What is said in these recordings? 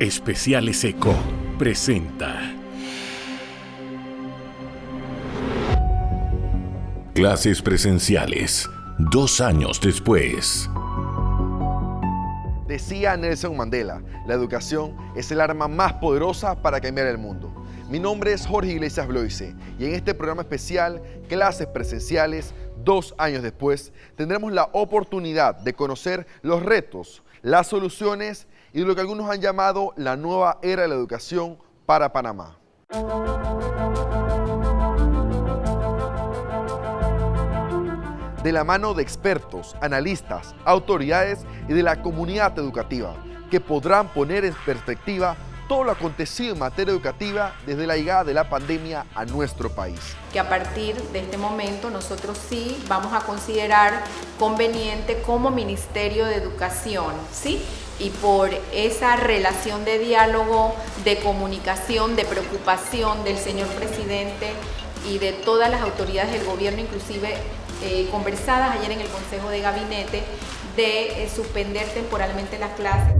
Especiales ECO presenta Clases presenciales, 2 años después. Decía Nelson Mandela, la educación es el arma más poderosa para cambiar el mundo. Mi nombre es Jorge Iglesias Bloise y en este programa especial, Clases presenciales, 2 años después, tendremos la oportunidad de conocer los retos, las soluciones y lo que algunos han llamado la nueva era de la educación para Panamá. De la mano de expertos, analistas, autoridades y de la comunidad educativa, que podrán poner en perspectiva todo lo acontecido en materia educativa desde la llegada de la pandemia a nuestro país. Que a partir de este momento nosotros sí vamos a considerar conveniente como Ministerio de Educación, ¿sí? Y por esa relación de diálogo, de comunicación, de preocupación del señor presidente y de todas las autoridades del gobierno, inclusive conversadas ayer en el Consejo de Gabinete, de suspender temporalmente las clases.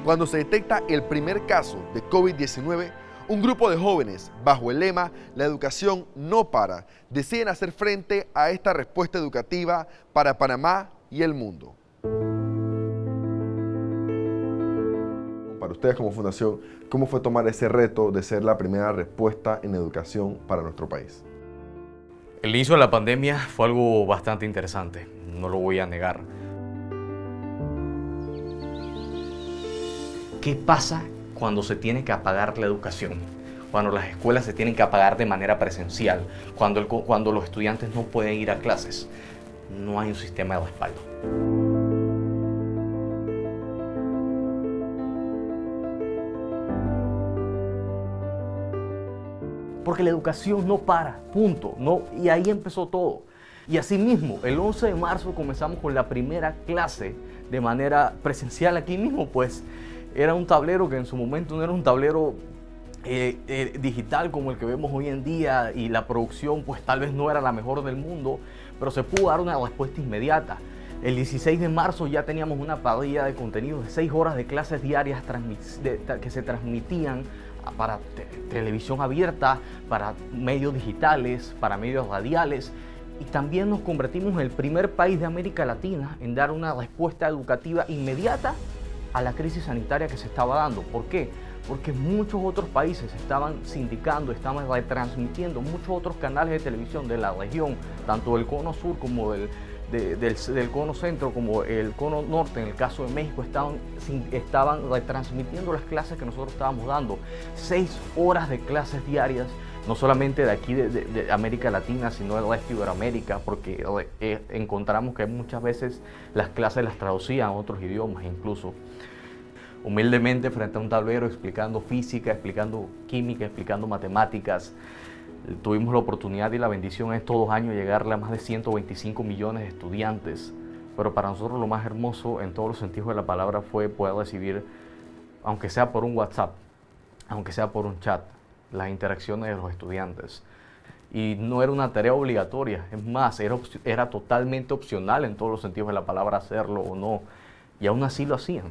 Cuando se detecta el primer caso de COVID-19, un grupo de jóvenes, bajo el lema "La educación no para", deciden hacer frente a esta respuesta educativa para Panamá y el mundo. Para ustedes como fundación, ¿cómo fue tomar ese reto de ser la primera respuesta en educación para nuestro país? El inicio de la pandemia fue algo bastante interesante, no lo voy a negar. ¿Qué pasa cuando se tiene que apagar la educación? Cuando las escuelas se tienen que apagar de manera presencial, cuando los estudiantes no pueden ir a clases. No hay un sistema de respaldo. Porque la educación no para, punto. No, y ahí empezó todo. Y asimismo, el 11 de marzo comenzamos con la primera clase de manera presencial aquí mismo, pues era un tablero que en su momento no era un tablero digital como el que vemos hoy en día, y la producción pues tal vez no era la mejor del mundo, pero se pudo dar una respuesta inmediata. El 16 de marzo ya teníamos una parrilla de contenidos de 6 horas de clases diarias que se transmitían para televisión abierta, para medios digitales, para medios radiales, y también nos convertimos en el primer país de América Latina en dar una respuesta educativa inmediata a la crisis sanitaria que se estaba dando. ¿Por qué? Porque muchos otros países estaban sindicando, estaban retransmitiendo, muchos otros canales de televisión de la región, tanto del cono sur como del cono centro, como el cono norte, en el caso de México, estaban retransmitiendo las clases que nosotros estábamos dando. 6 horas de clases diarias, no solamente de aquí de América Latina, sino del resto de Iberoamérica, porque encontramos que muchas veces las clases las traducían a otros idiomas incluso. Humildemente frente a un tablero explicando física, explicando química, explicando matemáticas. Tuvimos la oportunidad y la bendición estos 2 años llegarle a más de 125 millones de estudiantes, pero para nosotros lo más hermoso en todos los sentidos de la palabra fue poder recibir, aunque sea por un WhatsApp, aunque sea por un chat, las interacciones de los estudiantes. Y no era una tarea obligatoria, es más, era totalmente opcional en todos los sentidos de la palabra hacerlo o no, y aún así lo hacían,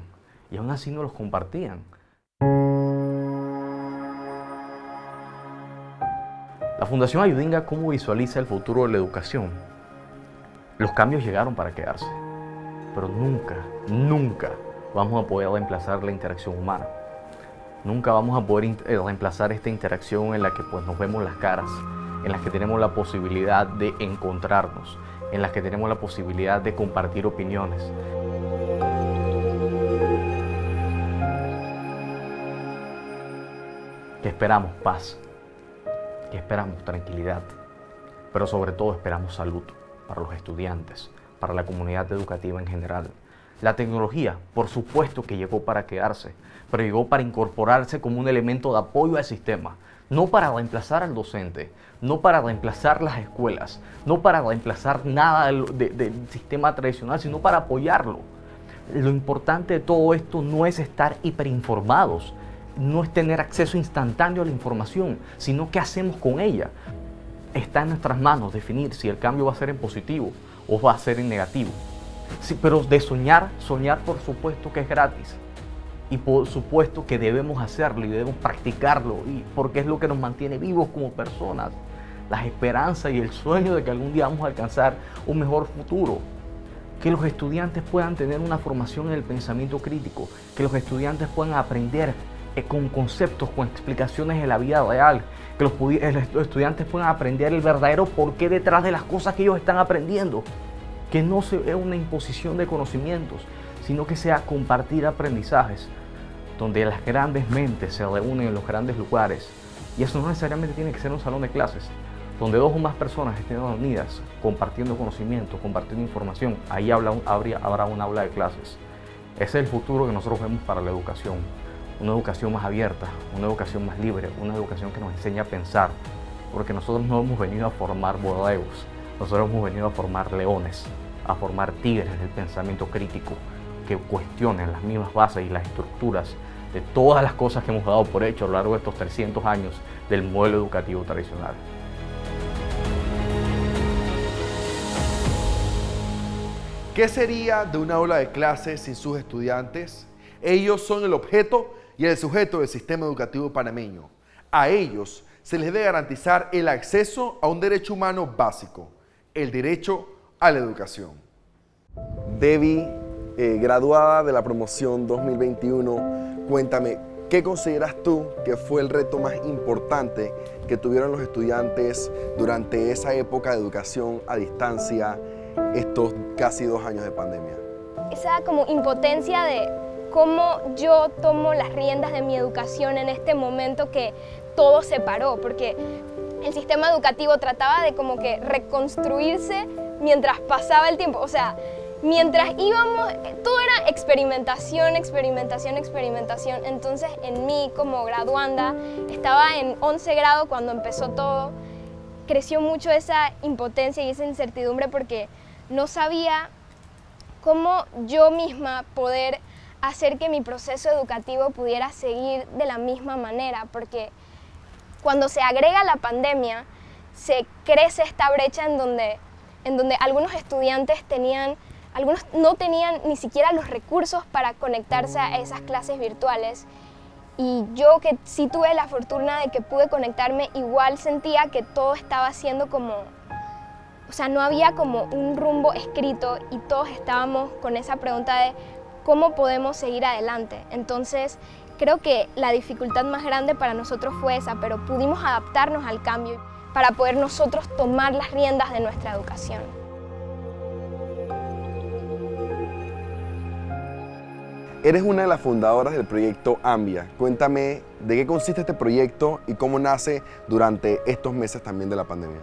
y aún así nos los compartían. La Fundación Ayudinga, ¿cómo visualiza el futuro de la educación? Los cambios llegaron para quedarse, pero nunca vamos a poder reemplazar la interacción humana. Nunca vamos a poder reemplazar esta interacción en la que pues, nos vemos las caras, en la que tenemos la posibilidad de encontrarnos, en la que tenemos la posibilidad de compartir opiniones. Que esperamos paz, que esperamos tranquilidad, pero sobre todo esperamos salud para los estudiantes, para la comunidad educativa en general. La tecnología, por supuesto que llegó para quedarse, pero llegó para incorporarse como un elemento de apoyo al sistema, no para reemplazar al docente, no para reemplazar las escuelas, no para reemplazar nada del sistema tradicional, sino para apoyarlo. Lo importante de todo esto no es estar hiperinformados, no es tener acceso instantáneo a la información, sino qué hacemos con ella. está en nuestras manos definir si el cambio va a ser en positivo o va a ser en negativo. Sí, pero de soñar por supuesto que es gratis. Y por supuesto que debemos hacerlo y debemos practicarlo, porque es lo que nos mantiene vivos como personas. La esperanza y el sueño de que algún día vamos a alcanzar un mejor futuro. Que los estudiantes puedan tener una formación en el pensamiento crítico, que los estudiantes puedan aprender con conceptos, con explicaciones de la vida real, que los estudiantes puedan aprender el verdadero porqué detrás de las cosas que ellos están aprendiendo. Que no sea una imposición de conocimientos, sino que sea compartir aprendizajes, donde las grandes mentes se reúnen en los grandes lugares. Y eso no necesariamente tiene que ser un salón de clases, donde 2 o más personas estén unidas, compartiendo conocimiento, compartiendo información. Ahí habrá un aula de clases. Ese es el futuro que nosotros vemos para la educación. Una educación más abierta, una educación más libre, una educación que nos enseñe a pensar. Porque nosotros no hemos venido a formar borregos, nosotros hemos venido a formar leones, a formar tigres del pensamiento crítico, que cuestionen las mismas bases y las estructuras de todas las cosas que hemos dado por hecho a lo largo de estos 300 años del modelo educativo tradicional. ¿Qué sería de una aula de clases sin sus estudiantes? Ellos son el objeto y el sujeto del sistema educativo panameño. A ellos se les debe garantizar el acceso a un derecho humano básico, el derecho a la educación. Debbie, graduada de la promoción 2021, cuéntame, ¿qué consideras tú que fue el reto más importante que tuvieron los estudiantes durante esa época de educación a distancia, estos casi 2 años de pandemia? Esa como impotencia de cómo yo tomo las riendas de mi educación en este momento que todo se paró, porque el sistema educativo trataba de como que reconstruirse mientras pasaba el tiempo. O sea, mientras íbamos, todo era experimentación. Entonces, en mí, como graduanda, estaba en 11 grado cuando empezó todo. Creció mucho esa impotencia y esa incertidumbre porque no sabía cómo yo misma poder hacer que mi proceso educativo pudiera seguir de la misma manera, porque cuando se agrega la pandemia, se crece esta brecha en donde algunos estudiantes algunos no tenían ni siquiera los recursos para conectarse a esas clases virtuales. Y yo, que sí tuve la fortuna de que pude conectarme, igual sentía que todo estaba siendo como, o sea, no había como un rumbo escrito y todos estábamos con esa pregunta de cómo podemos seguir adelante. Entonces, creo que la dificultad más grande para nosotros fue esa, pero pudimos adaptarnos al cambio para poder nosotros tomar las riendas de nuestra educación. Eres una de las fundadoras del proyecto Ambia. Cuéntame de qué consiste este proyecto y cómo nace durante estos meses también de la pandemia.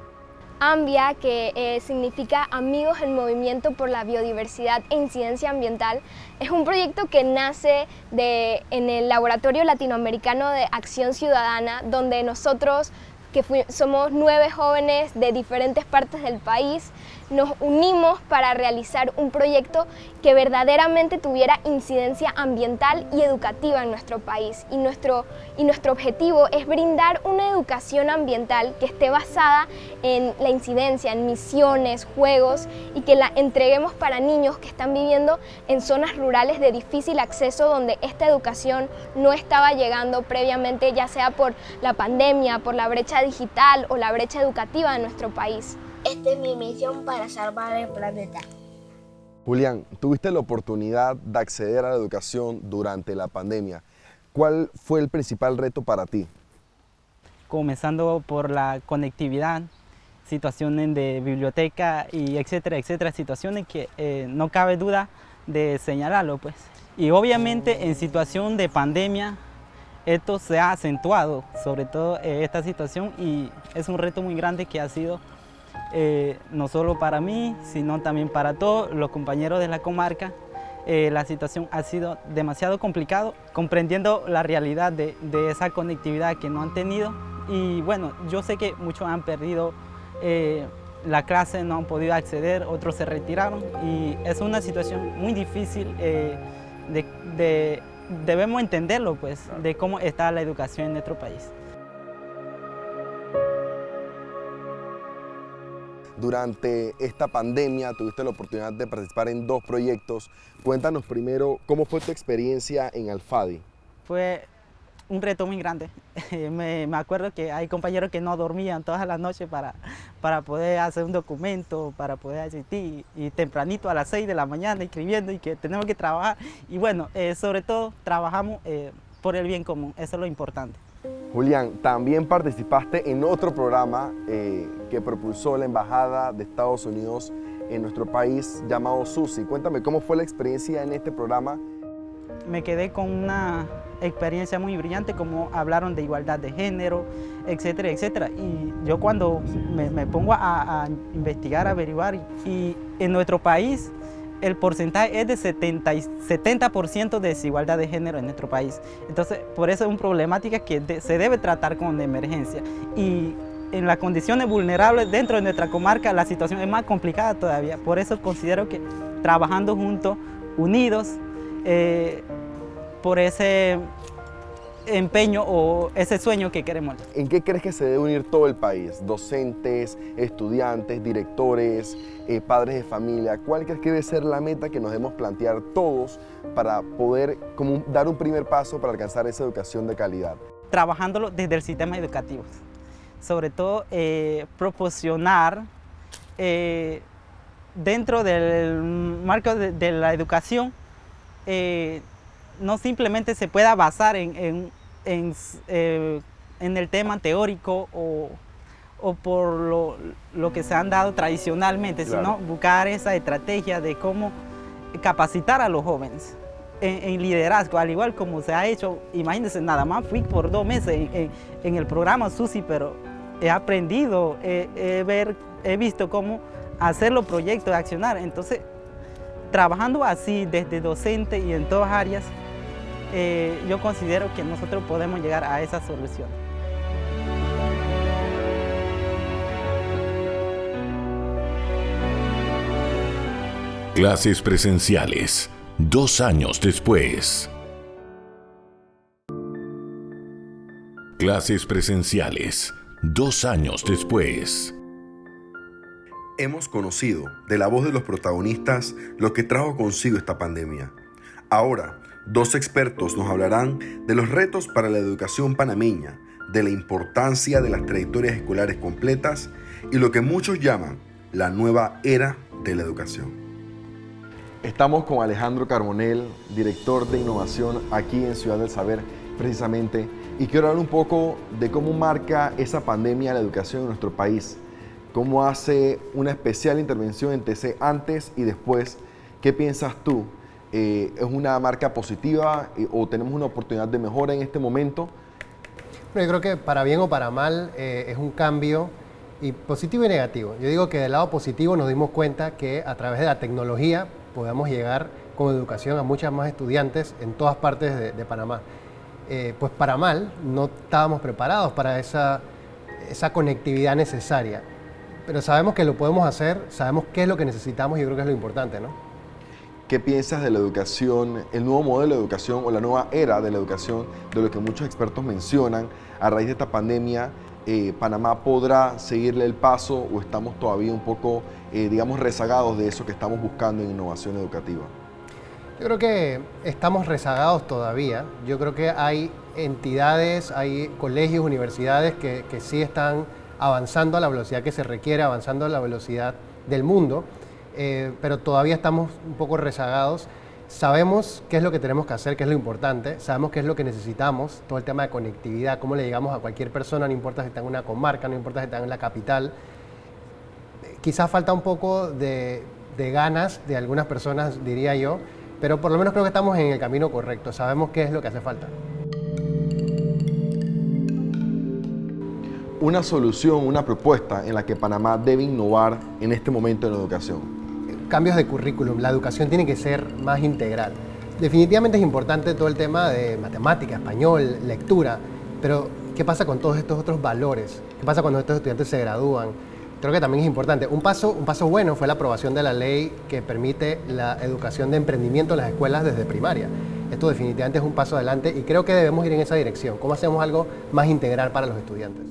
Ambia, que significa Amigos en Movimiento por la Biodiversidad e Incidencia Ambiental, es un proyecto que nace en el Laboratorio Latinoamericano de Acción Ciudadana, donde nosotros, que somos 9 jóvenes de diferentes partes del país, nos unimos para realizar un proyecto que verdaderamente tuviera incidencia ambiental y educativa en nuestro país. Y nuestro objetivo es brindar una educación ambiental que esté basada en la incidencia, en misiones, juegos, y que la entreguemos para niños que están viviendo en zonas rurales de difícil acceso, donde esta educación no estaba llegando previamente, ya sea por la pandemia, por la brecha digital o la brecha educativa de nuestro país. Esta es mi misión para salvar el planeta. Julián, tuviste la oportunidad de acceder a la educación durante la pandemia. ¿Cuál fue el principal reto para ti? Comenzando por la conectividad, situaciones de biblioteca y etcétera, situaciones que no cabe duda de señalarlo, pues. Y obviamente en situación de pandemia esto se ha acentuado, sobre todo esta situación, y es un reto muy grande que ha sido no solo para mí, sino también para todos los compañeros de la comarca. La situación ha sido demasiado complicada, comprendiendo la realidad de esa conectividad que no han tenido. Y bueno, yo sé que muchos han perdido la clase, no han podido acceder, otros se retiraron, y es una situación muy difícil. Debemos entenderlo, pues, de cómo está la educación en nuestro país. Durante esta pandemia tuviste la oportunidad de participar en 2 proyectos. Cuéntanos primero cómo fue tu experiencia en Alfadi. Fue un reto muy grande. Me acuerdo que hay compañeros que no dormían todas las noches para poder hacer un documento, para poder asistir, y tempranito a las 6 de la mañana escribiendo y que tenemos que trabajar. Y bueno, sobre todo trabajamos por el bien común, eso es lo importante. Julián, también participaste en otro programa que propulsó la Embajada de Estados Unidos en nuestro país llamado SUSI. Cuéntame, ¿cómo fue la experiencia en este programa? Me quedé con una experiencia muy brillante, como hablaron de igualdad de género, etcétera, etcétera. Y yo cuando me pongo a investigar, a averiguar, y en nuestro país el porcentaje es de 70% de desigualdad de género en nuestro país. Entonces, por eso es una problemática que se debe tratar con emergencia. Y en las condiciones vulnerables dentro de nuestra comarca la situación es más complicada todavía. Por eso considero que trabajando juntos, unidos, por ese empeño o ese sueño que queremos. ¿En qué crees que se debe unir todo el país? Docentes, estudiantes, directores, padres de familia. ¿Cuál crees que debe ser la meta que nos debemos plantear todos para poder dar un primer paso para alcanzar esa educación de calidad? Trabajándolo desde el sistema educativo. Sobre todo proporcionar dentro del marco de la educación, no simplemente se pueda basar en el tema teórico o por lo que se han dado tradicionalmente, claro, sino buscar esa estrategia de cómo capacitar a los jóvenes en liderazgo, al igual como se ha hecho. Imagínense, nada más fui por 2 meses en el programa SUSI, pero he aprendido, he visto cómo hacer los proyectos, accionar. Entonces, trabajando así desde docente y en todas áreas, yo considero que nosotros podemos llegar a esa solución. Clases presenciales, 2 años después. Clases presenciales, 2 años después. Hemos conocido de la voz de los protagonistas lo que trajo consigo esta pandemia. Ahora, 2 expertos nos hablarán de los retos para la educación panameña, de la importancia de las trayectorias escolares completas y lo que muchos llaman la nueva era de la educación. Estamos con Alejandro Carbonell, director de innovación aquí en Ciudad del Saber, precisamente, y quiero hablar un poco de cómo marca esa pandemia la educación en nuestro país, cómo hace una especial intervención en TC antes y después. ¿Qué piensas tú? ¿Es una marca positiva o tenemos una oportunidad de mejora en este momento? Yo creo que para bien o para mal es un cambio, y positivo y negativo. Yo digo que del lado positivo nos dimos cuenta que a través de la tecnología podemos llegar con educación a muchas más estudiantes en todas partes de Panamá. Pues para mal, no estábamos preparados para esa conectividad necesaria, pero sabemos que lo podemos hacer, sabemos qué es lo que necesitamos y yo creo que es lo importante, ¿no? ¿Qué piensas de la educación, el nuevo modelo de educación o la nueva era de la educación, de lo que muchos expertos mencionan a raíz de esta pandemia? ¿Panamá podrá seguirle el paso o estamos todavía un poco, digamos, rezagados de eso que estamos buscando en innovación educativa? Yo creo que estamos rezagados todavía. Yo creo que hay entidades, hay colegios, universidades que sí están avanzando a la velocidad que se requiere, avanzando a la velocidad del mundo, pero todavía estamos un poco rezagados. Sabemos qué es lo que tenemos que hacer, qué es lo importante, sabemos qué es lo que necesitamos, todo el tema de conectividad, cómo le llegamos a cualquier persona, no importa si está en una comarca, no importa si está en la capital. Quizás falta un poco de ganas de algunas personas, diría yo, pero por lo menos creo que estamos en el camino correcto, sabemos qué es lo que hace falta. Una solución, una propuesta en la que Panamá debe innovar en este momento en la educación. Cambios de currículum, la educación tiene que ser más integral. Definitivamente es importante todo el tema de matemática, español, lectura, pero ¿qué pasa con todos estos otros valores? ¿Qué pasa cuando estos estudiantes se gradúan? Creo que también es importante. Un paso bueno fue la aprobación de la ley que permite la educación de emprendimiento en las escuelas desde primaria. Esto definitivamente es un paso adelante y creo que debemos ir en esa dirección. ¿Cómo hacemos algo más integral para los estudiantes?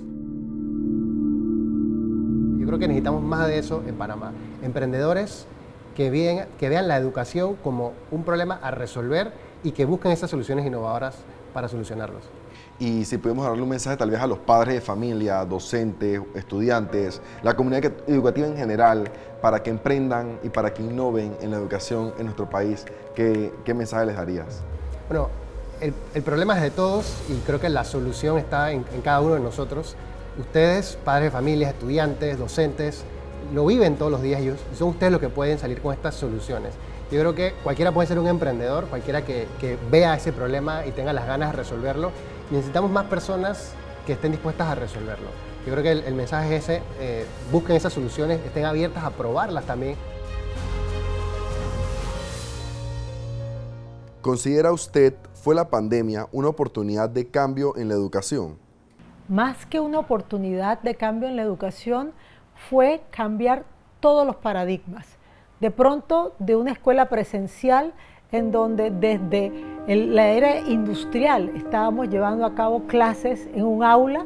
Yo Yo creo que necesitamos más de eso en Panamá. Emprendedores que vean la educación como un problema a resolver y que busquen esas soluciones innovadoras para solucionarlos. Y si podemos darle un mensaje tal vez a los padres de familia, docentes, estudiantes, la comunidad educativa en general, para que emprendan y para que innoven en la educación en nuestro país, ¿qué mensaje les darías? Bueno, el problema es de todos y creo que la solución está en cada uno de nosotros. Ustedes, padres de familia, estudiantes, docentes, lo viven todos los días y son ustedes los que pueden salir con estas soluciones. Yo creo que cualquiera puede ser un emprendedor, cualquiera que vea ese problema y tenga las ganas de resolverlo. Necesitamos más personas que estén dispuestas a resolverlo. Yo creo que el mensaje es ese, busquen esas soluciones, estén abiertas a probarlas también. ¿Considera usted, fue la pandemia una oportunidad de cambio en la educación? Más que una oportunidad de cambio en la educación, fue cambiar todos los paradigmas. De pronto, de una escuela presencial en donde desde la era industrial estábamos llevando a cabo clases en un aula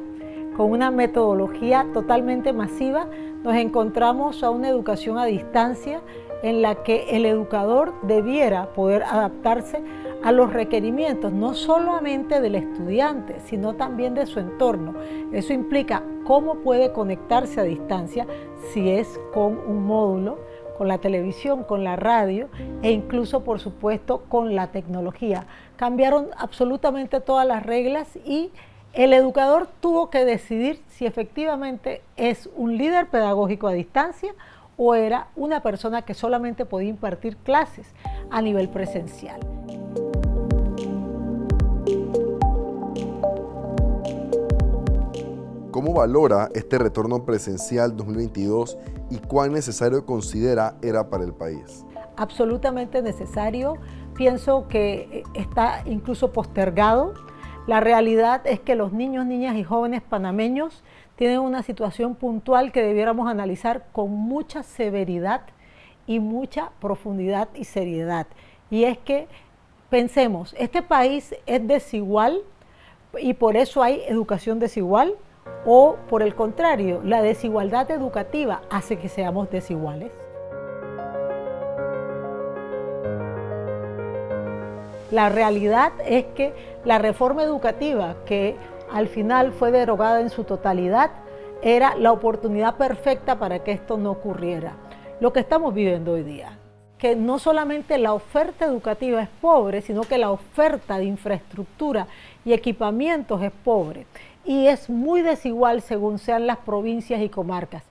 con una metodología totalmente masiva, nos encontramos a una educación a distancia en la que el educador debiera poder adaptarse a los requerimientos, no solamente del estudiante, sino también de su entorno. Eso implica cómo puede conectarse a distancia, si es con un módulo, con la televisión, con la radio e incluso, por supuesto, con la tecnología. Cambiaron absolutamente todas las reglas y el educador tuvo que decidir si efectivamente es un líder pedagógico a distancia o era una persona que solamente podía impartir clases a nivel presencial. ¿Cómo valora este retorno presencial 2022 y cuán necesario considera era para el país? Absolutamente necesario. Pienso que está incluso postergado. La realidad es que los niños, niñas y jóvenes panameños tienen una situación puntual que debiéramos analizar con mucha severidad y mucha profundidad y seriedad. Y es que pensemos, este país es desigual y por eso hay educación desigual, o por el contrario, la desigualdad educativa hace que seamos desiguales. La realidad es que la reforma educativa, que al final fue derogada en su totalidad, era la oportunidad perfecta para que esto no ocurriera. Lo que estamos viviendo hoy día, que no solamente la oferta educativa es pobre, sino que la oferta de infraestructura y equipamientos es pobre. Y es muy desigual según sean las provincias y comarcas.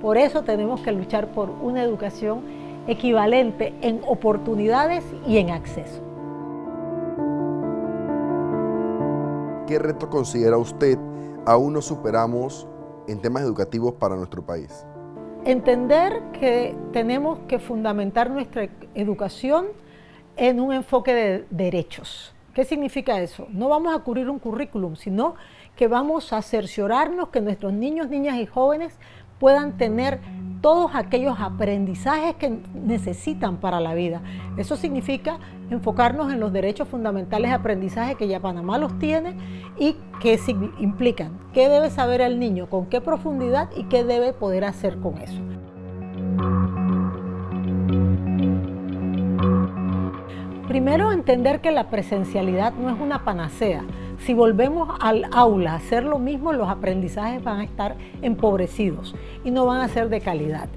Por eso tenemos que luchar por una educación equivalente en oportunidades y en acceso. ¿Qué reto considera usted aún no superamos en temas educativos para nuestro país? Entender que tenemos que fundamentar nuestra educación en un enfoque de derechos. ¿Qué significa eso? No vamos a cubrir un currículum, sino que vamos a cerciorarnos que nuestros niños, niñas y jóvenes puedan tener todos aquellos aprendizajes que necesitan para la vida. Eso significa enfocarnos en los derechos fundamentales de aprendizaje que ya Panamá los tiene y que implican qué debe saber el niño, con qué profundidad y qué debe poder hacer con eso. Primero, entender que la presencialidad no es una panacea. Si volvemos al aula a hacer lo mismo, los aprendizajes van a estar empobrecidos y no van a ser de calidad.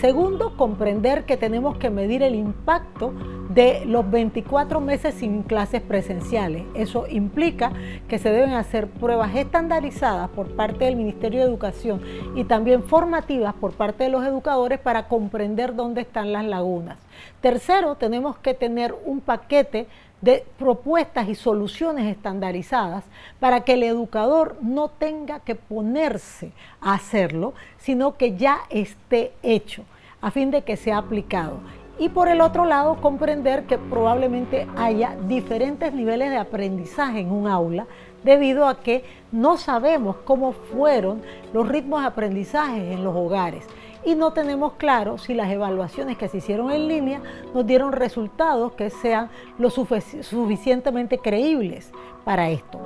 Segundo, comprender que tenemos que medir el impacto de los 24 meses sin clases presenciales. Eso implica que se deben hacer pruebas estandarizadas por parte del Ministerio de Educación y también formativas por parte de los educadores para comprender dónde están las lagunas. Tercero, tenemos que tener un paquete de propuestas y soluciones estandarizadas para que el educador no tenga que ponerse a hacerlo, sino que ya esté hecho, a fin de que sea aplicado. Y por el otro lado, comprender que probablemente haya diferentes niveles de aprendizaje en un aula, debido a que no sabemos cómo fueron los ritmos de aprendizaje en los hogares. Y no tenemos claro si las evaluaciones que se hicieron en línea nos dieron resultados que sean lo suficientemente creíbles para esto.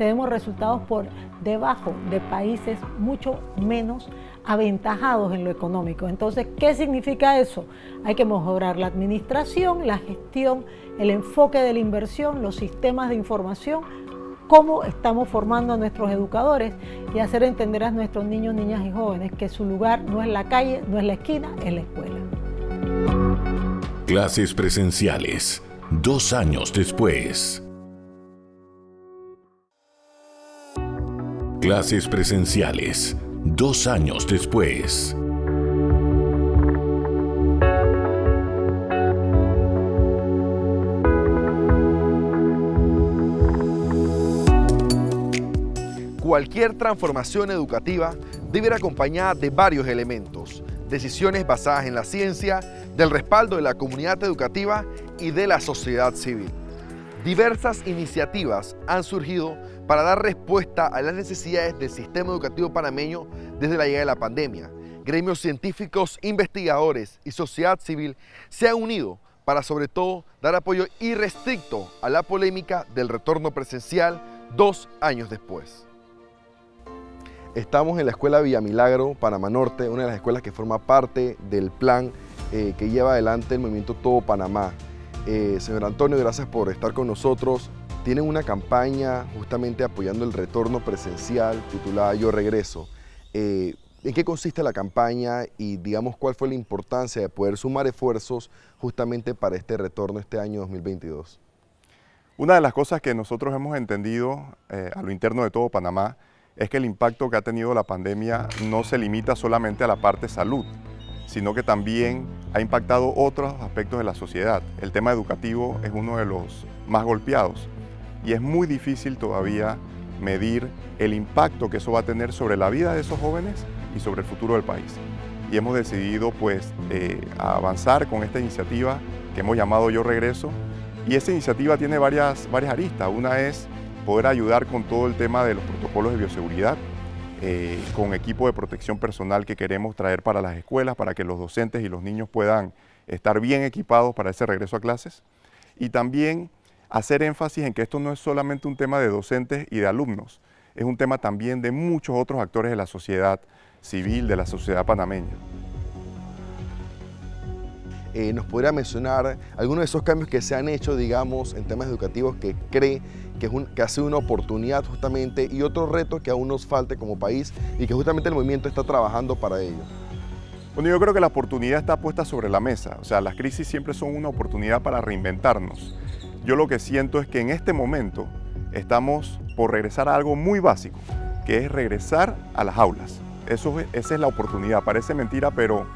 tenemos resultados por debajo de países mucho menos aventajados en lo económico. Entonces, ¿qué significa eso? Hay que mejorar la administración, la gestión, el enfoque de la inversión, los sistemas de información, cómo estamos formando a nuestros educadores y hacer entender a nuestros niños, niñas y jóvenes que su lugar no es la calle, no es la esquina, es la escuela. Clases presenciales, 2 años después. Clases presenciales, 2 años después. Cualquier transformación educativa debe ir acompañada de varios elementos: decisiones basadas en la ciencia, del respaldo de la comunidad educativa y de la sociedad civil. Diversas iniciativas han surgido para dar respuesta a las necesidades del sistema educativo panameño desde la llegada de la pandemia. Gremios científicos, investigadores y sociedad civil se han unido para, sobre todo, dar apoyo irrestricto a la polémica del retorno presencial 2 años después. Estamos en la Escuela Villamilagro, Panamá Norte, una de las escuelas que forma parte del plan que lleva adelante el movimiento Todo Panamá. Señor Antonio, gracias por estar con nosotros. Tienen una campaña justamente apoyando el retorno presencial titulada Yo Regreso. ¿En qué consiste la campaña y, digamos, cuál fue la importancia de poder sumar esfuerzos justamente para este retorno este año 2022? Una de las cosas que nosotros hemos entendido a lo interno de Todo Panamá es que el impacto que ha tenido la pandemia no se limita solamente a la parte salud, sino que también ha impactado otros aspectos de la sociedad. El tema educativo es uno de los más golpeados y es muy difícil todavía medir el impacto que eso va a tener sobre la vida de esos jóvenes y sobre el futuro del país. Y hemos decidido avanzar con esta iniciativa que hemos llamado Yo Regreso, y esta iniciativa tiene varias aristas. Una es poder ayudar con todo el tema de los protocolos de bioseguridad, con equipo de protección personal que queremos traer para las escuelas, para que los docentes y los niños puedan estar bien equipados para ese regreso a clases. Y también hacer énfasis en que esto no es solamente un tema de docentes y de alumnos, es un tema también de muchos otros actores de la sociedad civil, de la sociedad panameña. ¿Nos podría mencionar algunos de esos cambios que se han hecho, digamos, en temas educativos que cree que ha sido una oportunidad justamente, y otros retos que aún nos falte como país y que justamente el movimiento está trabajando para ello? Bueno, yo creo que la oportunidad está puesta sobre la mesa. O sea, las crisis siempre son una oportunidad para reinventarnos. Yo lo que siento es que en este momento estamos por regresar a algo muy básico, que es regresar a las aulas. Esa es la oportunidad. Parece mentira, pero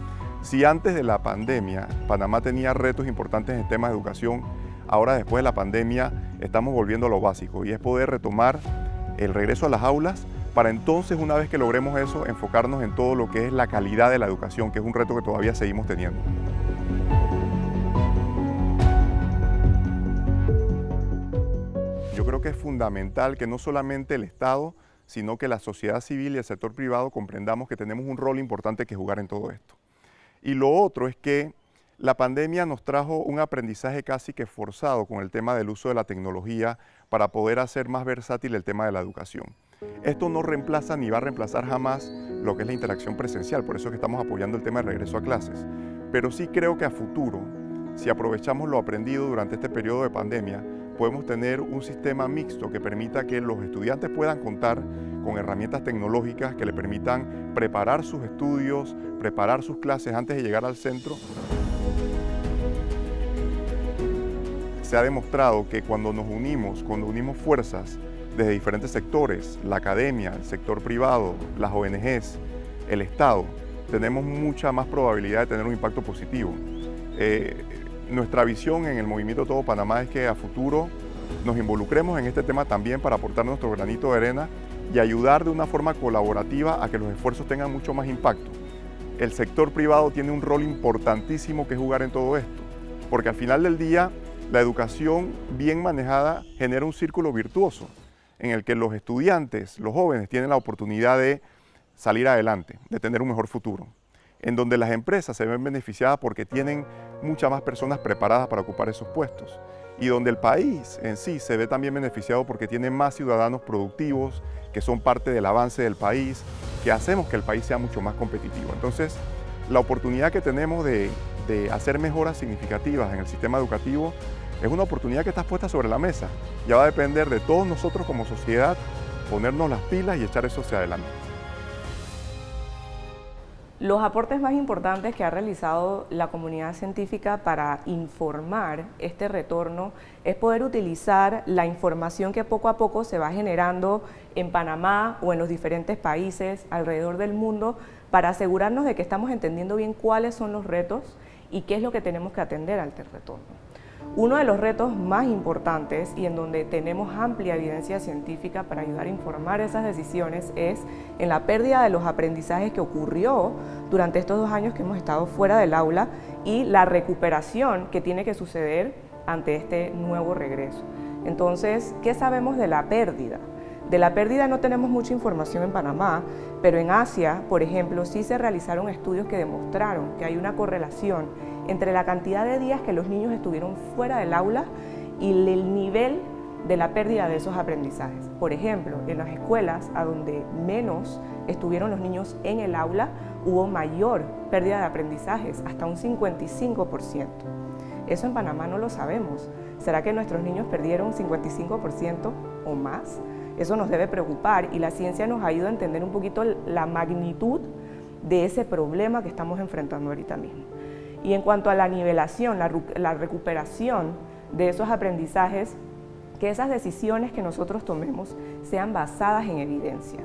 si antes de la pandemia Panamá tenía retos importantes en temas de educación, ahora después de la pandemia estamos volviendo a lo básico, y es poder retomar el regreso a las aulas para entonces, una vez que logremos eso, enfocarnos en todo lo que es la calidad de la educación, que es un reto que todavía seguimos teniendo. Yo creo que es fundamental que no solamente el Estado, sino que la sociedad civil y el sector privado comprendamos que tenemos un rol importante que jugar en todo esto. Y lo otro es que la pandemia nos trajo un aprendizaje casi que forzado con el tema del uso de la tecnología para poder hacer más versátil el tema de la educación. Esto no reemplaza ni va a reemplazar jamás lo que es la interacción presencial, por eso es que estamos apoyando el tema del regreso a clases. Pero sí creo que a futuro, si aprovechamos lo aprendido durante este periodo de pandemia, podemos tener un sistema mixto que permita que los estudiantes puedan contar con herramientas tecnológicas que le permitan preparar sus estudios, preparar sus clases antes de llegar al centro. Se ha demostrado que cuando unimos fuerzas desde diferentes sectores, la academia, el sector privado, las ONGs, el Estado, tenemos mucha más probabilidad de tener un impacto positivo. Nuestra visión en el movimiento Todo Panamá es que a futuro nos involucremos en este tema también para aportar nuestro granito de arena y ayudar de una forma colaborativa a que los esfuerzos tengan mucho más impacto. El sector privado tiene un rol importantísimo que jugar en todo esto, porque al final del día la educación bien manejada genera un círculo virtuoso en el que los estudiantes, los jóvenes, tienen la oportunidad de salir adelante, de tener un mejor futuro, en donde las empresas se ven beneficiadas porque tienen muchas más personas preparadas para ocupar esos puestos. y donde el país en sí se ve también beneficiado porque tiene más ciudadanos productivos que son parte del avance del país, que hacemos que el país sea mucho más competitivo. Entonces, la oportunidad que tenemos de hacer mejoras significativas en el sistema educativo es una oportunidad que está puesta sobre la mesa. Ya va a depender de todos nosotros como sociedad ponernos las pilas y echar eso hacia adelante. Los aportes más importantes que ha realizado la comunidad científica para informar este retorno es poder utilizar la información que poco a poco se va generando en Panamá o en los diferentes países alrededor del mundo para asegurarnos de que estamos entendiendo bien cuáles son los retos y qué es lo que tenemos que atender ante el retorno. Uno de los retos más importantes y en donde tenemos amplia evidencia científica para ayudar a informar esas decisiones es en la pérdida de los aprendizajes que ocurrió durante estos 2 años que hemos estado fuera del aula y la recuperación que tiene que suceder ante este nuevo regreso. Entonces, ¿qué sabemos de la pérdida? De la pérdida no tenemos mucha información en Panamá, pero en Asia, por ejemplo, sí se realizaron estudios que demostraron que hay una correlación entre la cantidad de días que los niños estuvieron fuera del aula y el nivel de la pérdida de esos aprendizajes. Por ejemplo, en las escuelas a donde menos estuvieron los niños en el aula, hubo mayor pérdida de aprendizajes, hasta un 55%. Eso en Panamá no lo sabemos. ¿Será que nuestros niños perdieron 55% o más? Eso nos debe preocupar y la ciencia nos ayuda a entender un poquito la magnitud de ese problema que estamos enfrentando ahorita mismo. Y en cuanto a la nivelación, la recuperación de esos aprendizajes, que esas decisiones que nosotros tomemos sean basadas en evidencia.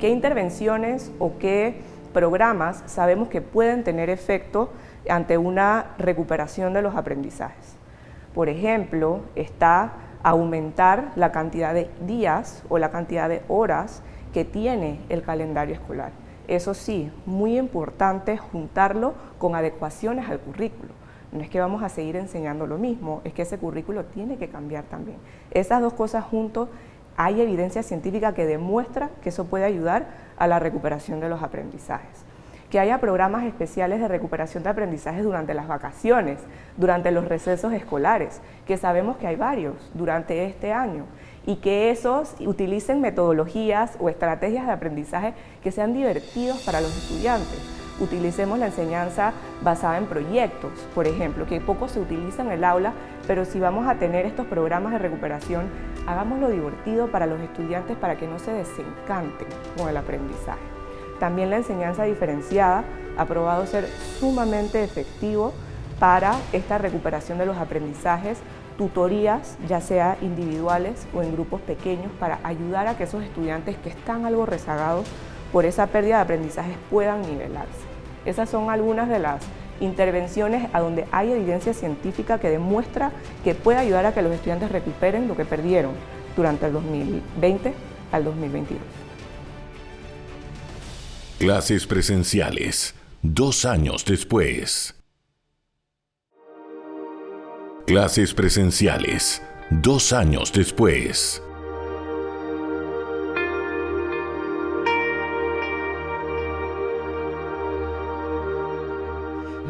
¿Qué intervenciones o qué programas sabemos que pueden tener efecto ante una recuperación de los aprendizajes? Por ejemplo, está aumentar la cantidad de días o la cantidad de horas que tiene el calendario escolar. Eso sí, muy importante juntarlo con adecuaciones al currículo. No es que vamos a seguir enseñando lo mismo, es que ese currículo tiene que cambiar también. Esas dos cosas juntos, hay evidencia científica que demuestra que eso puede ayudar a la recuperación de los aprendizajes. Que haya programas especiales de recuperación de aprendizajes durante las vacaciones, durante los recesos escolares, que sabemos que hay varios durante este año, y que esos utilicen metodologías o estrategias de aprendizaje que sean divertidos para los estudiantes. Utilicemos la enseñanza basada en proyectos, por ejemplo, que poco se utiliza en el aula, pero si vamos a tener estos programas de recuperación, hagámoslo divertido para los estudiantes para que no se desencanten con el aprendizaje. También la enseñanza diferenciada ha probado ser sumamente efectivo para esta recuperación de los aprendizajes, tutorías, ya sea individuales o en grupos pequeños, para ayudar a que esos estudiantes que están algo rezagados por esa pérdida de aprendizajes puedan nivelarse. Esas son algunas de las intervenciones a donde hay evidencia científica que demuestra que puede ayudar a que los estudiantes recuperen lo que perdieron durante el 2020 al 2022. Clases presenciales, 2 años después. Clases presenciales, 2 años después.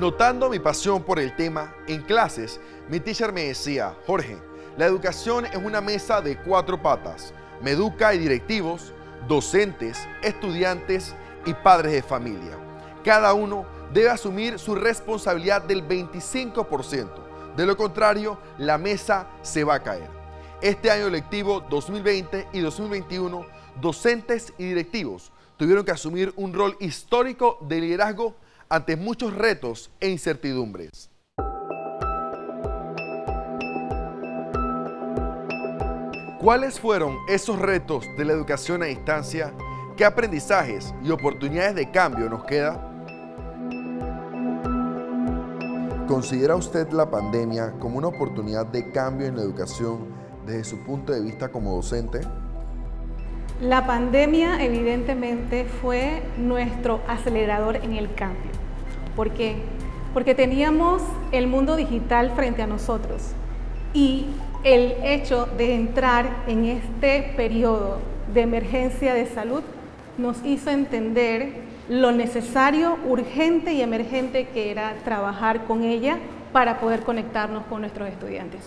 Notando mi pasión por el tema, en clases, mi teacher me decía: Jorge, la educación es una mesa de 4 patas. Meduca y directivos, docentes, estudiantes y padres de familia. Cada uno debe asumir su responsabilidad del 25%. De lo contrario, la mesa se va a caer. Este año lectivo 2020 y 2021, docentes y directivos tuvieron que asumir un rol histórico de liderazgo ante muchos retos e incertidumbres. ¿Cuáles fueron esos retos de la educación a distancia? ¿Qué aprendizajes y oportunidades de cambio nos queda? ¿Considera usted la pandemia como una oportunidad de cambio en la educación desde su punto de vista como docente? La pandemia evidentemente fue nuestro acelerador en el cambio. ¿Por qué? Porque teníamos el mundo digital frente a nosotros y el hecho de entrar en este periodo de emergencia de salud nos hizo entender lo necesario, urgente y emergente que era trabajar con ella para poder conectarnos con nuestros estudiantes.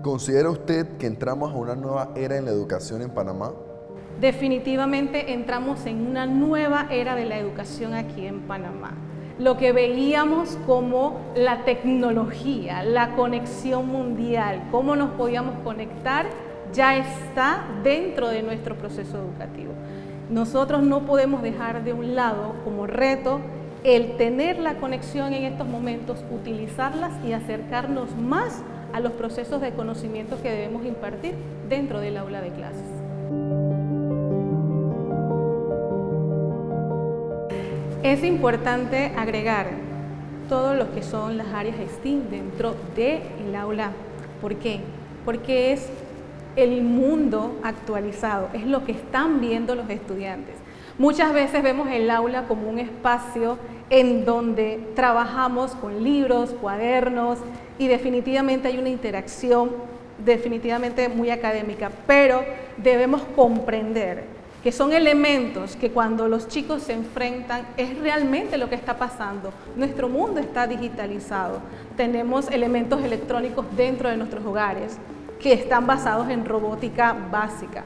¿Considera usted que entramos a una nueva era en la educación en Panamá? Definitivamente entramos en una nueva era de la educación aquí en Panamá. Lo que veíamos como la tecnología, la conexión mundial, cómo nos podíamos conectar, ya está dentro de nuestro proceso educativo. Nosotros no podemos dejar de un lado como reto el tener la conexión en estos momentos, utilizarlas y acercarnos más a los procesos de conocimiento que debemos impartir dentro del aula de clases. Es importante agregar todo lo que son las áreas STEAM dentro del aula. ¿Por qué? Porque es el mundo actualizado, es lo que están viendo los estudiantes. Muchas veces vemos el aula como un espacio en donde trabajamos con libros, cuadernos y definitivamente hay una interacción definitivamente muy académica, pero debemos comprender que son elementos que cuando los chicos se enfrentan es realmente lo que está pasando. Nuestro mundo está digitalizado, tenemos elementos electrónicos dentro de nuestros hogares que están basados en robótica básica.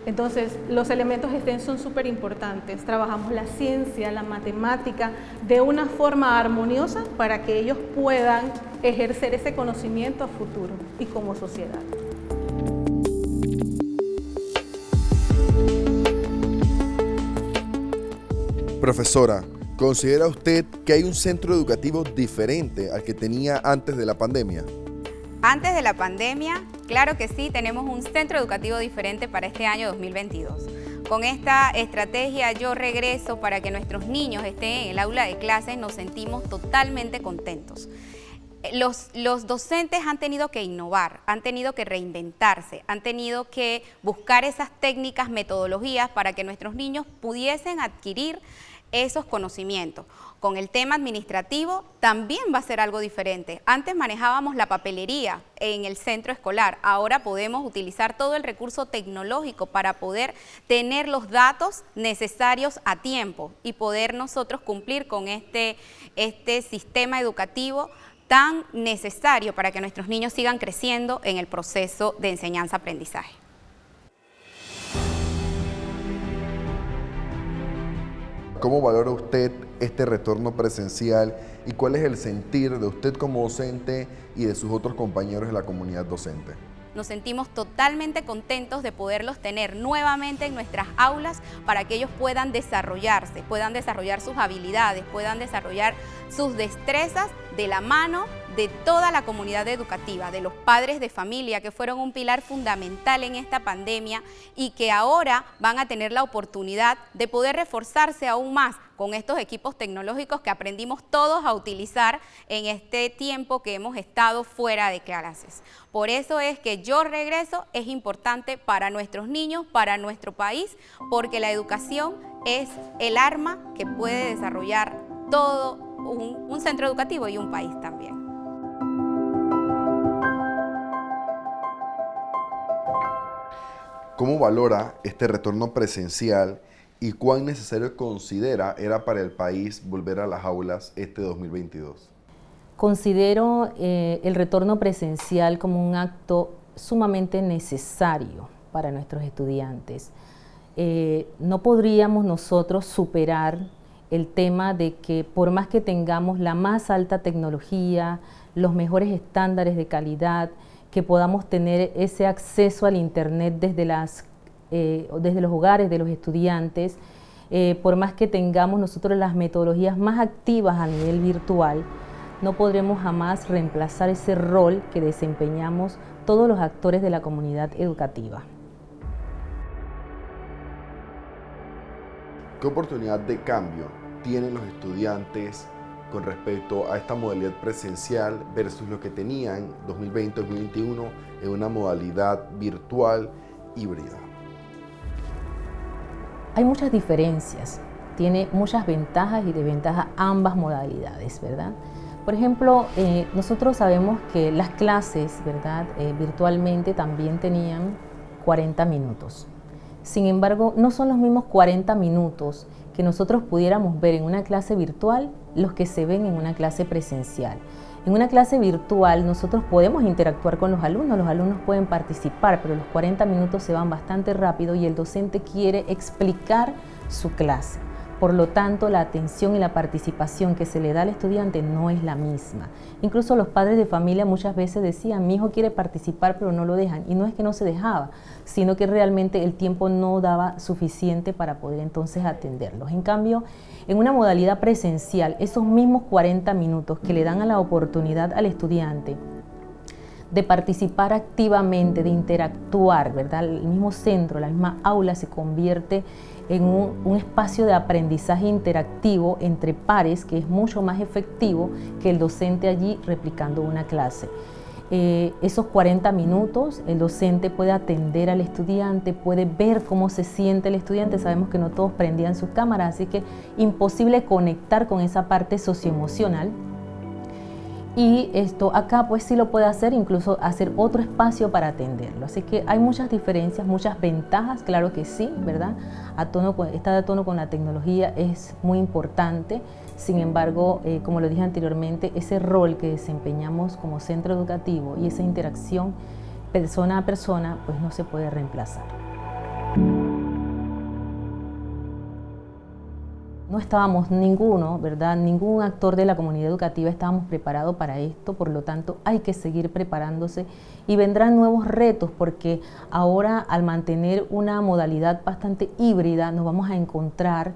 Entonces, los elementos STEM son súper importantes. Trabajamos la ciencia, la matemática de una forma armoniosa para que ellos puedan ejercer ese conocimiento a futuro y como sociedad. Profesora, ¿considera usted que hay un centro educativo diferente al que tenía antes de la pandemia? Antes de la pandemia, claro que sí, tenemos un centro educativo diferente para este año 2022. Con esta estrategia Yo Regreso, para que nuestros niños estén en el aula de clases, nos sentimos totalmente contentos. Los docentes han tenido que innovar, han tenido que reinventarse, han tenido que buscar esas técnicas, metodologías para que nuestros niños pudiesen adquirir esos conocimientos. Con el tema administrativo también va a ser algo diferente. Antes manejábamos la papelería en el centro escolar, ahora podemos utilizar todo el recurso tecnológico para poder tener los datos necesarios a tiempo y poder nosotros cumplir con este sistema educativo tan necesario para que nuestros niños sigan creciendo en el proceso de enseñanza-aprendizaje. ¿Cómo valora usted este retorno presencial y cuál es el sentir de usted como docente y de sus otros compañeros de la comunidad docente? Nos sentimos totalmente contentos de poderlos tener nuevamente en nuestras aulas para que ellos puedan desarrollarse, puedan desarrollar sus habilidades, puedan desarrollar sus destrezas de la mano de toda la comunidad educativa, de los padres de familia que fueron un pilar fundamental en esta pandemia y que ahora van a tener la oportunidad de poder reforzarse aún más con estos equipos tecnológicos que aprendimos todos a utilizar en este tiempo que hemos estado fuera de clases. Por eso es que Yo Regreso es importante para nuestros niños, para nuestro país, porque la educación es el arma que puede desarrollar todo un centro educativo y un país también. ¿Cómo valora este retorno presencial y cuán necesario considera era para el país volver a las aulas este 2022? Considero el retorno presencial como un acto sumamente necesario para nuestros estudiantes. No podríamos nosotros superar el tema de que por más que tengamos la más alta tecnología, los mejores estándares de calidad, que podamos tener ese acceso al internet desde los hogares de los estudiantes, por más que tengamos nosotros las metodologías más activas a nivel virtual, no podremos jamás reemplazar ese rol que desempeñamos todos los actores de la comunidad educativa. ¿Qué oportunidad de cambio tienen los estudiantes con respecto a esta modalidad presencial versus lo que tenían 2020-2021 en una modalidad virtual híbrida? Hay muchas diferencias, tiene muchas ventajas y desventajas ambas modalidades, ¿verdad? Por ejemplo, nosotros sabemos que las clases, ¿verdad? Virtualmente también tenían 40 minutos. Sin embargo, no son los mismos 40 minutos que nosotros pudiéramos ver en una clase virtual los que se ven en una clase presencial. En una clase virtual nosotros podemos interactuar con los alumnos pueden participar, pero los 40 minutos se van bastante rápido y el docente quiere explicar su clase. Por lo tanto, la atención y la participación que se le da al estudiante no es la misma. Incluso los padres de familia muchas veces decían, mi hijo quiere participar pero no lo dejan. Y no es que no se dejaba, sino que realmente el tiempo no daba suficiente para poder entonces atenderlos. En cambio, en una modalidad presencial, esos mismos 40 minutos que le dan a la oportunidad al estudiante de participar activamente, de interactuar, ¿verdad? El mismo centro, la misma aula se convierte en un espacio de aprendizaje interactivo entre pares que es mucho más efectivo que el docente allí replicando una clase. Esos 40 minutos el docente puede atender al estudiante, puede ver cómo se siente el estudiante. Sabemos que no todos prendían sus cámaras, así que imposible conectar con esa parte socioemocional. Y esto acá pues sí lo puede hacer, incluso hacer otro espacio para atenderlo. Así que hay muchas diferencias, muchas ventajas, claro que sí, ¿verdad? Estar a tono con la tecnología es muy importante. Sin embargo, como lo dije anteriormente, ese rol que desempeñamos como centro educativo y esa interacción persona a persona, pues no se puede reemplazar. No estábamos ninguno, ¿verdad? Ningún actor de la comunidad educativa estábamos preparados para esto, por lo tanto hay que seguir preparándose y vendrán nuevos retos porque ahora al mantener una modalidad bastante híbrida nos vamos a encontrar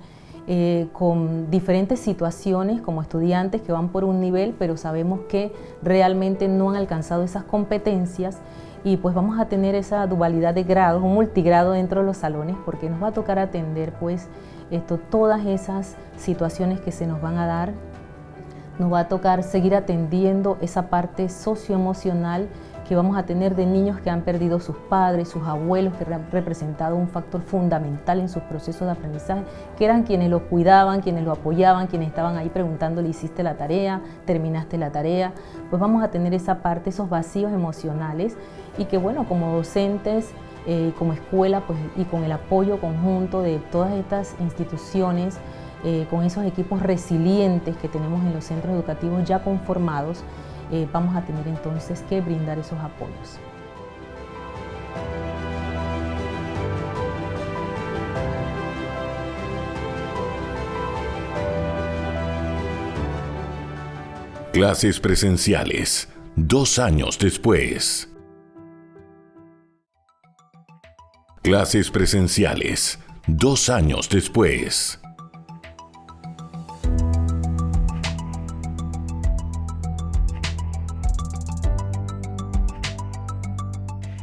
con diferentes situaciones como estudiantes que van por un nivel pero sabemos que realmente no han alcanzado esas competencias y pues vamos a tener esa dualidad de grados, un multigrado dentro de los salones porque nos va a tocar atender pues todas esas situaciones que se nos van a dar. Nos va a tocar seguir atendiendo esa parte socioemocional que vamos a tener de niños que han perdido sus padres, sus abuelos, que han representado un factor fundamental en sus procesos de aprendizaje, que eran quienes lo cuidaban, quienes lo apoyaban, quienes estaban ahí preguntándole, ¿hiciste la tarea? ¿Terminaste la tarea? Pues vamos a tener esa parte, esos vacíos emocionales y que bueno, como docentes, como escuela pues, y con el apoyo conjunto de todas estas instituciones, con esos equipos resilientes que tenemos en los centros educativos ya conformados, vamos a tener entonces que brindar esos apoyos. Clases presenciales, 2 años después. Clases presenciales, 2 años después.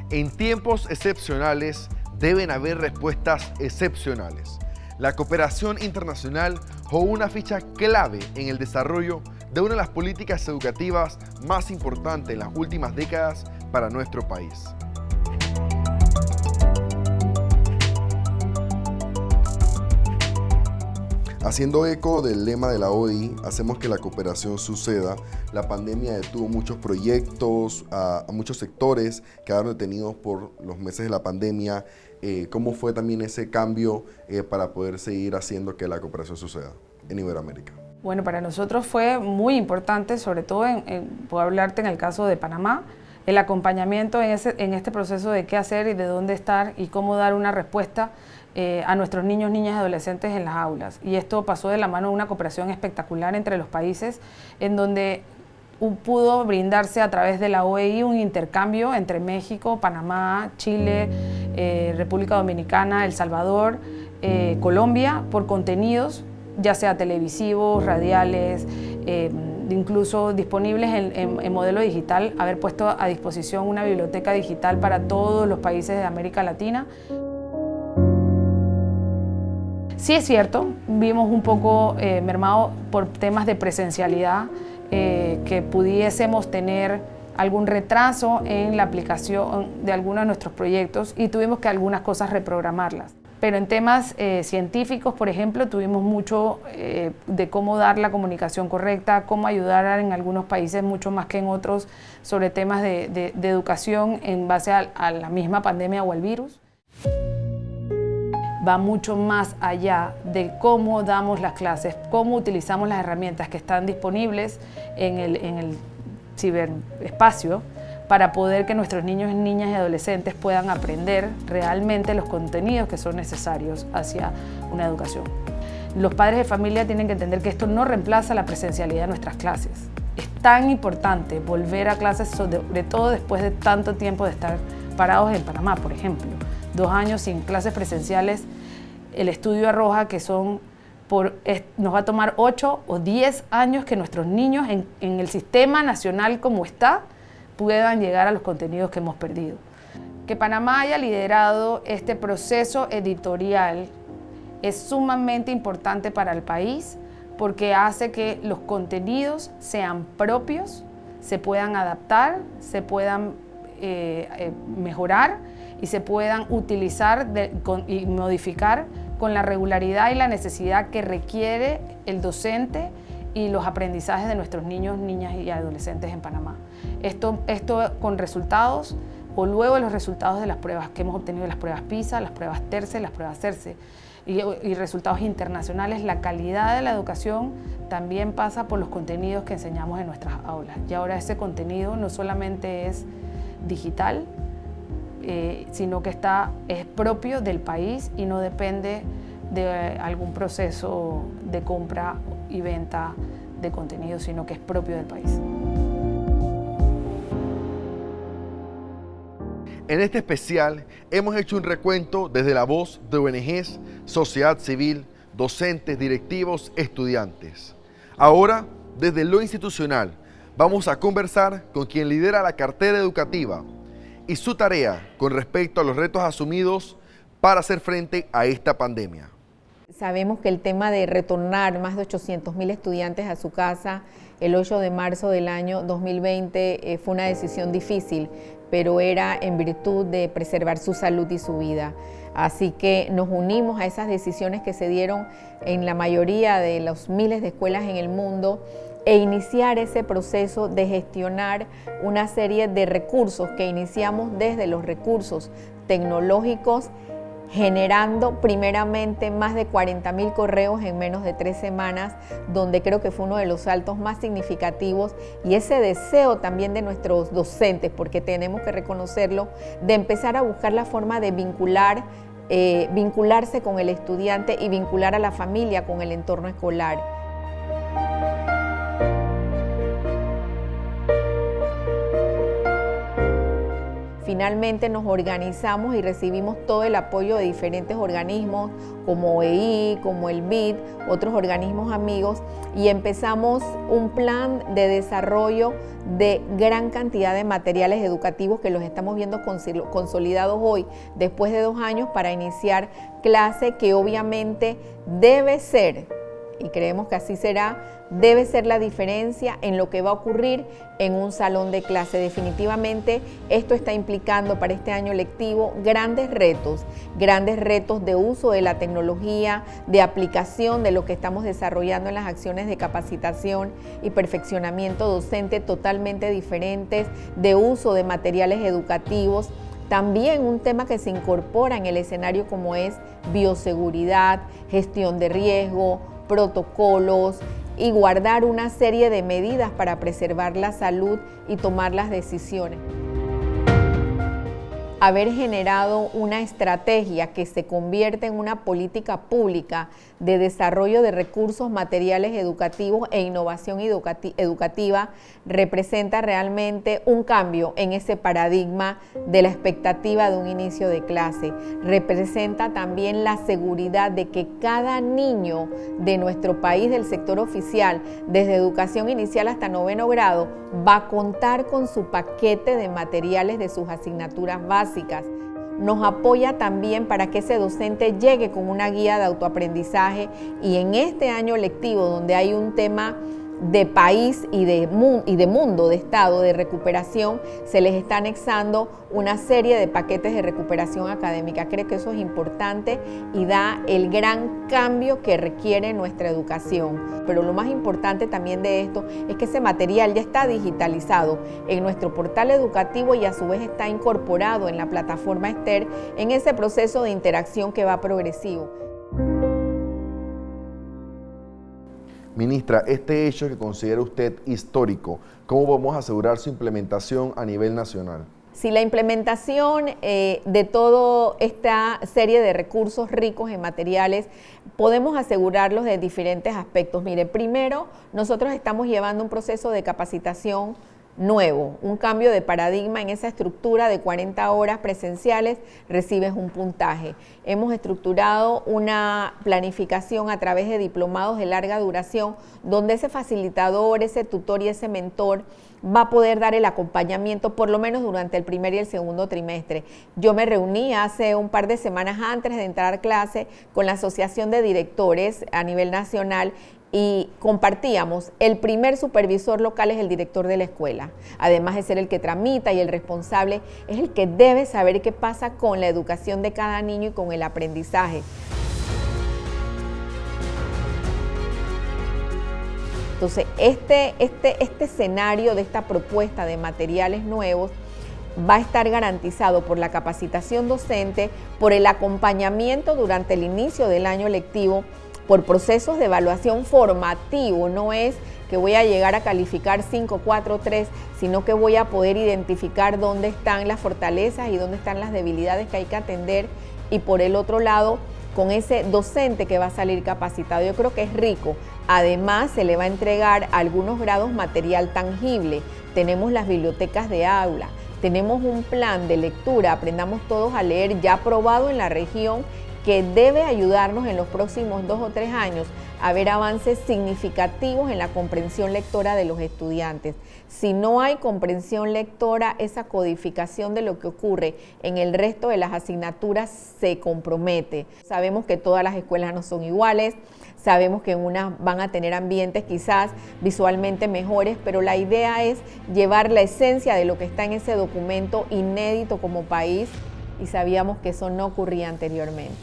En tiempos excepcionales deben haber respuestas excepcionales. La cooperación internacional jugó una ficha clave en el desarrollo de una de las políticas educativas más importantes en las últimas décadas para nuestro país. Haciendo eco del lema de la OEI, hacemos que la cooperación suceda. La pandemia detuvo muchos proyectos, a muchos sectores quedaron detenidos por los meses de la pandemia. ¿Cómo fue también ese cambio para poder seguir haciendo que la cooperación suceda en Iberoamérica? Bueno, para nosotros fue muy importante, sobre todo, puedo hablarte en el caso de Panamá, el acompañamiento en este proceso de qué hacer y de dónde estar y cómo dar una respuesta a nuestros niños, niñas y adolescentes en las aulas. Y esto pasó de la mano de una cooperación espectacular entre los países, en donde pudo brindarse a través de la OEI un intercambio entre México, Panamá, Chile, República Dominicana, El Salvador, Colombia, por contenidos, ya sea televisivos, radiales, incluso disponibles en modelo digital, haber puesto a disposición una biblioteca digital para todos los países de América Latina. Sí es cierto, vimos un poco mermado por temas de presencialidad, que pudiésemos tener algún retraso en la aplicación de algunos de nuestros proyectos y tuvimos que algunas cosas reprogramarlas. Pero en temas científicos, por ejemplo, tuvimos mucho de cómo dar la comunicación correcta, cómo ayudar en algunos países mucho más que en otros sobre temas de educación en base a la misma pandemia o al virus. va mucho más allá de cómo damos las clases, cómo utilizamos las herramientas que están disponibles en el ciberespacio para poder que nuestros niños, niñas y adolescentes puedan aprender realmente los contenidos que son necesarios hacia una educación. Los padres de familia tienen que entender que esto no reemplaza la presencialidad de nuestras clases. Es tan importante volver a clases, sobre todo después de tanto tiempo de estar parados en Panamá, por ejemplo. 2 años sin clases presenciales, el estudio arroja que nos va a tomar 8 o 10 años que nuestros niños en el sistema nacional como está, puedan llegar a los contenidos que hemos perdido. Que Panamá haya liderado este proceso editorial es sumamente importante para el país porque hace que los contenidos sean propios, se puedan adaptar, se puedan mejorar y se puedan utilizar y modificar con la regularidad y la necesidad que requiere el docente y los aprendizajes de nuestros niños, niñas y adolescentes en Panamá. Esto con resultados o luego de los resultados de las pruebas que hemos obtenido, las pruebas PISA, las pruebas TERCE, las pruebas CERCE y resultados internacionales, la calidad de la educación también pasa por los contenidos que enseñamos en nuestras aulas. Y ahora ese contenido no solamente es digital, sino que es propio del país y no depende de algún proceso de compra y venta de contenido, sino que es propio del país. En este especial hemos hecho un recuento desde la voz de ONGs, sociedad civil, docentes, directivos, estudiantes. Ahora, desde lo institucional, vamos a conversar con quien lidera la cartera educativa y su tarea con respecto a los retos asumidos para hacer frente a esta pandemia. Sabemos que el tema de retornar más de 800.000 estudiantes a su casa el 8 de marzo del año 2020 fue una decisión difícil, pero era en virtud de preservar su salud y su vida. Así que nos unimos a esas decisiones que se dieron en la mayoría de los miles de escuelas en el mundo e iniciar ese proceso de gestionar una serie de recursos que iniciamos desde los recursos tecnológicos, generando primeramente más de 40.000 correos en menos de 3 semanas, donde creo que fue uno de los saltos más significativos, y ese deseo también de nuestros docentes, porque tenemos que reconocerlo, de empezar a buscar la forma de vincularse con el estudiante y vincular a la familia con el entorno escolar. Finalmente nos organizamos y recibimos todo el apoyo de diferentes organismos como OEI, como el BID, otros organismos amigos, y empezamos un plan de desarrollo de gran cantidad de materiales educativos que los estamos viendo consolidados hoy, después de 2 años, para iniciar clase que obviamente debe ser, y creemos que así será, debe ser la diferencia en lo que va a ocurrir en un salón de clase. Definitivamente esto está implicando para este año lectivo grandes retos de uso de la tecnología, de aplicación de lo que estamos desarrollando en las acciones de capacitación y perfeccionamiento docente totalmente diferentes, de uso de materiales educativos. También un tema que se incorpora en el escenario como es bioseguridad, gestión de riesgo, protocolos y guardar una serie de medidas para preservar la salud y tomar las decisiones. Haber generado una estrategia que se convierte en una política pública de desarrollo de recursos materiales educativos e innovación educativa representa realmente un cambio en ese paradigma de la expectativa de un inicio de clase. Representa también la seguridad de que cada niño de nuestro país del sector oficial, desde educación inicial hasta 9º grado, va a contar con su paquete de materiales de sus asignaturas básicas. Nos apoya también para que ese docente llegue con una guía de autoaprendizaje, y en este año lectivo donde hay un tema de país y de mundo, de estado, de recuperación, se les está anexando una serie de paquetes de recuperación académica. Creo que eso es importante y da el gran cambio que requiere nuestra educación. Pero lo más importante también de esto es que ese material ya está digitalizado en nuestro portal educativo y a su vez está incorporado en la plataforma Esther en ese proceso de interacción que va progresivo. Ministra, este hecho que considera usted histórico, ¿cómo vamos a asegurar su implementación a nivel nacional? Si la implementación de toda esta serie de recursos ricos en materiales, podemos asegurarlos de diferentes aspectos. Mire, primero, nosotros estamos llevando un proceso de capacitación nuevo, un cambio de paradigma en esa estructura de 40 horas presenciales, recibes un puntaje. Hemos estructurado una planificación a través de diplomados de larga duración, donde ese facilitador, ese tutor y ese mentor va a poder dar el acompañamiento por lo menos durante el primer y el segundo trimestre. Yo me reuní hace un par de semanas antes de entrar a clase con la Asociación de Directores a nivel nacional y compartíamos, el primer supervisor local es el director de la escuela, además de ser el que tramita y el responsable, es el que debe saber qué pasa con la educación de cada niño y con el aprendizaje. Entonces, este escenario de esta propuesta de materiales nuevos va a estar garantizado por la capacitación docente, por el acompañamiento durante el inicio del año lectivo, por procesos de evaluación formativo. No es que voy a llegar a calificar 5, 4, 3, sino que voy a poder identificar dónde están las fortalezas y dónde están las debilidades que hay que atender, y por el otro lado, con ese docente que va a salir capacitado. Yo creo que es rico. Además, se le va a entregar a algunos grados material tangible. Tenemos las bibliotecas de aula, tenemos un plan de lectura, aprendamos todos a leer, ya aprobado en la región, que debe ayudarnos en los próximos 2 o 3 años a ver avances significativos en la comprensión lectora de los estudiantes. Si no hay comprensión lectora, esa codificación de lo que ocurre en el resto de las asignaturas se compromete. Sabemos que todas las escuelas no son iguales, sabemos que unas van a tener ambientes quizás visualmente mejores, pero la idea es llevar la esencia de lo que está en ese documento inédito como país, y sabíamos que eso no ocurría anteriormente.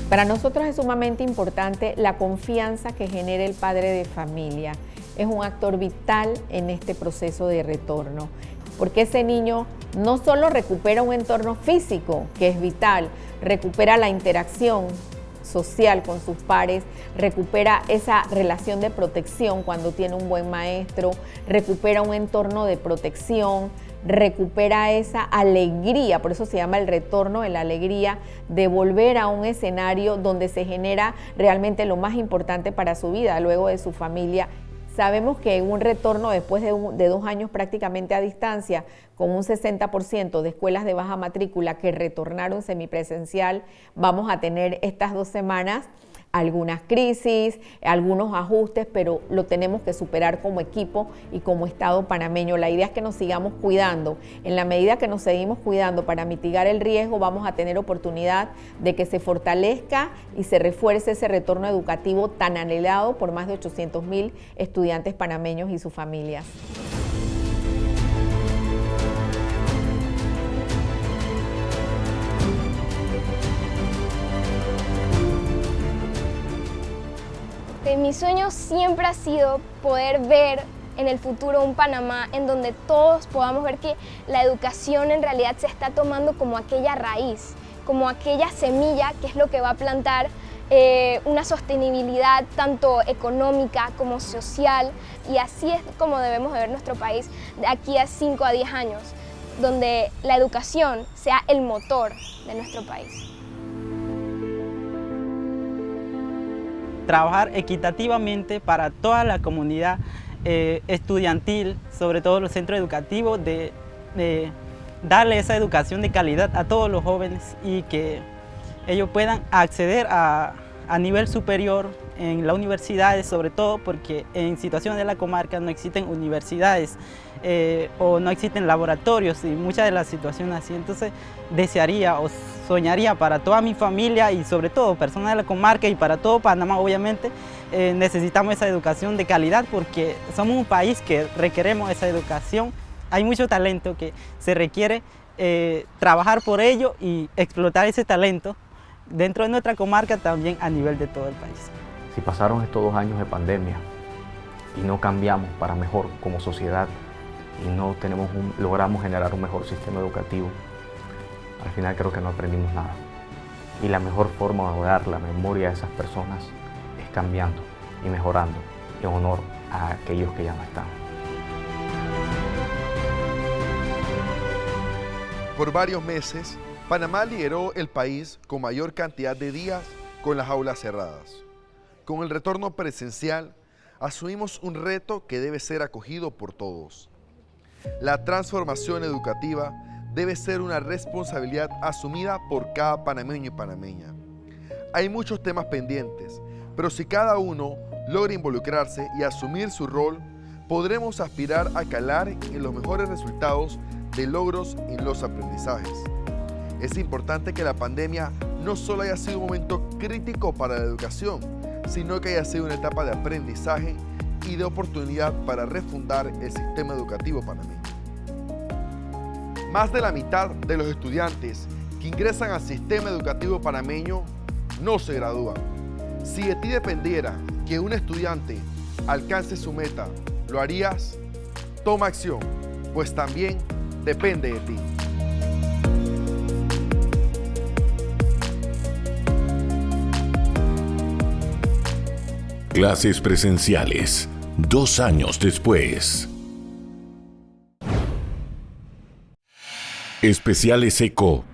Para nosotros es sumamente importante la confianza que genera el padre de familia. Es un actor vital en este proceso de retorno, porque ese niño no solo recupera un entorno físico, que es vital, recupera la interacción social con sus pares, recupera esa relación de protección cuando tiene un buen maestro, recupera un entorno de protección, recupera esa alegría, por eso se llama el retorno de la alegría, de volver a un escenario donde se genera realmente lo más importante para su vida, luego de su familia. Sabemos que un retorno después de 2 años prácticamente a distancia, con un 60% de escuelas de baja matrícula que retornaron semipresencial, vamos a tener estas 2 semanas algunas crisis, algunos ajustes, pero lo tenemos que superar como equipo y como Estado panameño. La idea es que nos sigamos cuidando. En la medida que nos seguimos cuidando para mitigar el riesgo, vamos a tener oportunidad de que se fortalezca y se refuerce ese retorno educativo tan anhelado por más de 800.000 estudiantes panameños y sus familias. Mi sueño siempre ha sido poder ver en el futuro un Panamá en donde todos podamos ver que la educación en realidad se está tomando como aquella raíz, como aquella semilla que es lo que va a plantar una sostenibilidad tanto económica como social, y así es como debemos de ver nuestro país de aquí a 5 a 10 años, donde la educación sea el motor de nuestro país. Trabajar equitativamente para toda la comunidad estudiantil, sobre todo los centros educativos, de darle esa educación de calidad a todos los jóvenes y que ellos puedan acceder a a nivel superior en las universidades, sobre todo porque en situaciones de la comarca no existen universidades o no existen laboratorios y muchas de las situaciones así. Entonces desearía o soñaría para toda mi familia y sobre todo personas de la comarca y para todo Panamá, obviamente, necesitamos esa educación de calidad porque somos un país que requeremos esa educación. Hay mucho talento que se requiere trabajar por ello y explotar ese talento dentro de nuestra comarca, también a nivel de todo el país. Si pasaron estos 2 años de pandemia y no cambiamos para mejor como sociedad y no logramos generar un mejor sistema educativo, al final creo que no aprendimos nada. Y la mejor forma de honrar la memoria de esas personas es cambiando y mejorando en honor a aquellos que ya no están. Por varios meses, Panamá lideró el país con mayor cantidad de días con las aulas cerradas. Con el retorno presencial, asumimos un reto que debe ser acogido por todos. La transformación educativa debe ser una responsabilidad asumida por cada panameño y panameña. Hay muchos temas pendientes, pero si cada uno logra involucrarse y asumir su rol, podremos aspirar a calar en los mejores resultados de logros en los aprendizajes. Es importante que la pandemia no solo haya sido un momento crítico para la educación, sino que haya sido una etapa de aprendizaje y de oportunidad para refundar el sistema educativo panameño. Más de la mitad de los estudiantes que ingresan al sistema educativo panameño no se gradúan. Si de ti dependiera que un estudiante alcance su meta, ¿lo harías? Toma acción, pues también depende de ti. Clases presenciales, 2 años después. Especiales ECO